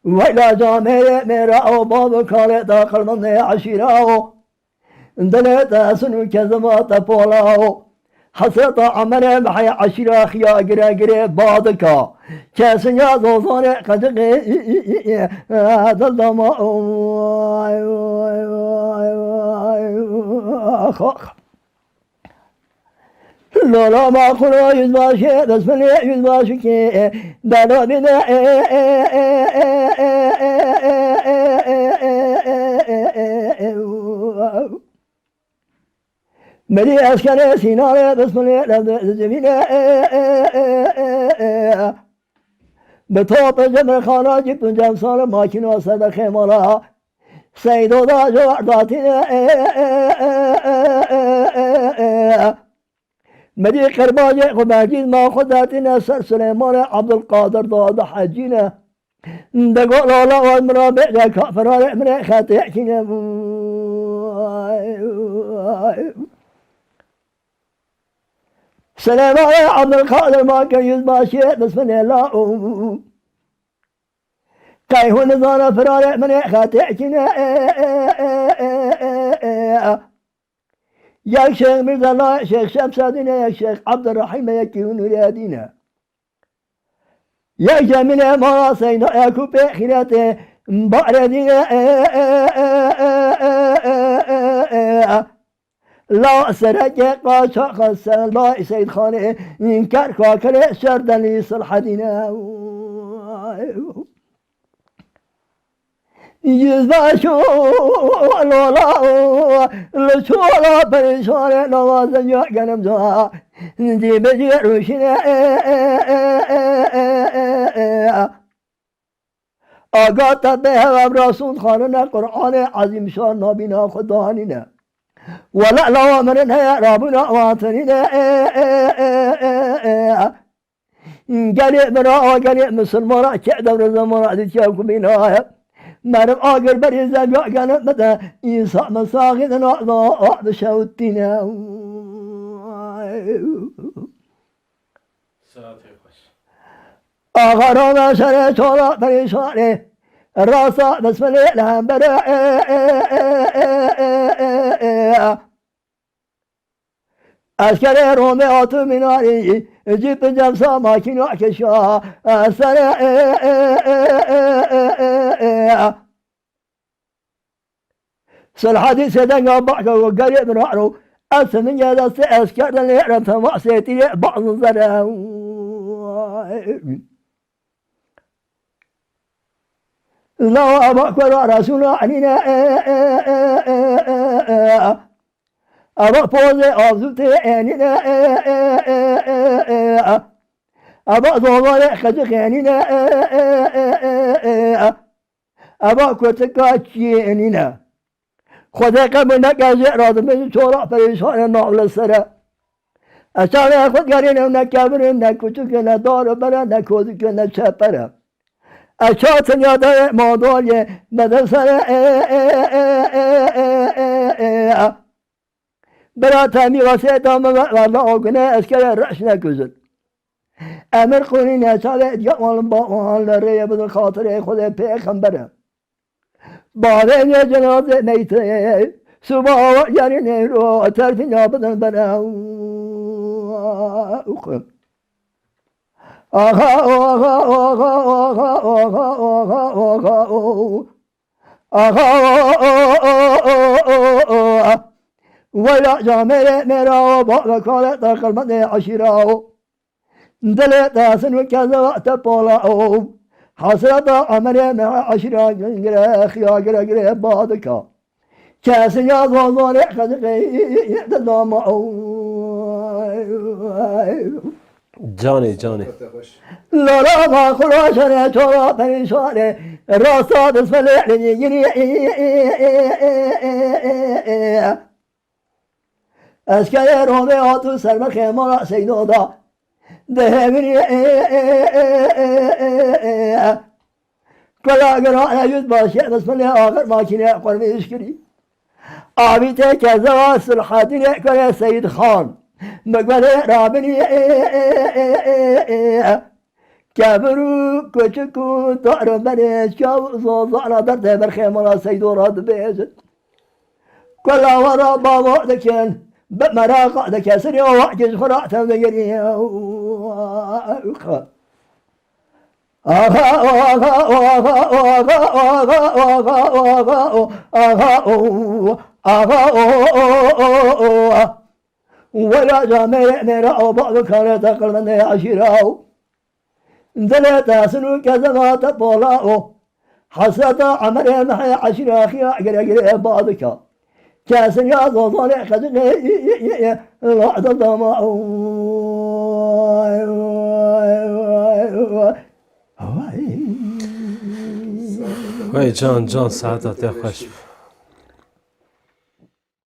وإلى جامع مرا باب كارت قرن عشيرا دلت سن كزمات بولاو حسرت عمر بحي عشيرا خيا غرغر بادكا كسن يا زوزان قدق هذا الدماء لولا ما خلو يزباشي بسمني يزباشي كي دارو بدا مدي أسكن سيناري بسمني لبدا زميني بطوط جمر خانا جبت جمسان ماكينو صدق مالا سيدو دا جوارداتي مدي قرباجي قباجين ما خداتنا سر سليمان عبد القادر داد حجينا دقوا لولا والمرابع جا كافر من خاتحكينا سليمان عبد القادر ما كان يزباشي بسم الله كاي هو نظام فرارع من خاتحكينا يا شيخ مرزا الله يا شيخ شمس الدين يا شيخ عبد الرحيم يا كيون ولادنا يا جميل ما سينا يا كوبي خيراتي مباردين لا سرك قاشا خسر لا سيد خاني ينكر كاكر شردني صلح دينا يزباشو لولا لشولا بريشان نوازن يا جنم زوا دي بجي روشنا آقات به رسول خاننا قرآن عظیم شان نابینا خدانینا ولا لا مننا ربنا واتنینا گلی برا گلی مسلمان که دور زمان دیگه کمینا مرم آگر بری زنگ گلت بده ایسا مساقید نعضا بشوتینا آقا را شره چورا پریشانه راسا بسم الله لهم بره اسکر رومه آتو میناری جیب جمسا ماکینو کشا سر سلحدي سدنگا باقا وقريب نعرو أسمن يدس أسكر لعرم تماسيتي بعض الزرع لا أبقر رسول علينا أبا بوزي أبزوتي أنينا أبا ضوغالي خجق أنينا أبا كوتكاتشي أنينا خدا قبل نکاجی راد من چورا پریشان ناول سره اشاره خود گرین نکبر نکوچک ندار بره نکودک نچپره اشات یاده مادالی بدن سره برا تامی واسه دام والله آگنه اسکر رش نکوزد امر قونین اشاره دیوان با آن لره بدن خاطر خود پیغمبره بعد جنازه میته صبح یعنی نیرو طرف نابدن بنا آها آها آها آها آها آها آها ولا جامع مرا با کار داخل من عشیرا دل داسن و کذا تپالا حسرت عمر مع عشرة جرا خيا جرا بعدك كاس يا زوزان خذقي دام جاني لا ما خلاص انا ترى پریشان راسا بسم الله يجري اسکر رومه آتو سرمخ مالا سیدو دا دهبینی کلا گران یود باشه بسم الله آخر ماکینه قرمی اشکری آبی ته کذا سلحاتین کره سید خان مقبل رابنی کبرو کچکو دار بنی شاو زوزانا در دبر خیمانا سیدو راد بیزد کلا ورا بابا دکن بمراقع دکسری و وعجز خرعتم بگری ولا جامع نرى بعض كانت قلبا عشيرا دلت سنو كذبات طولاء حسد عمر محي عشيرا خيا قرقر بعضك كاسن يا ظلال خدق الوعد الضماء وای جان سعادت خوش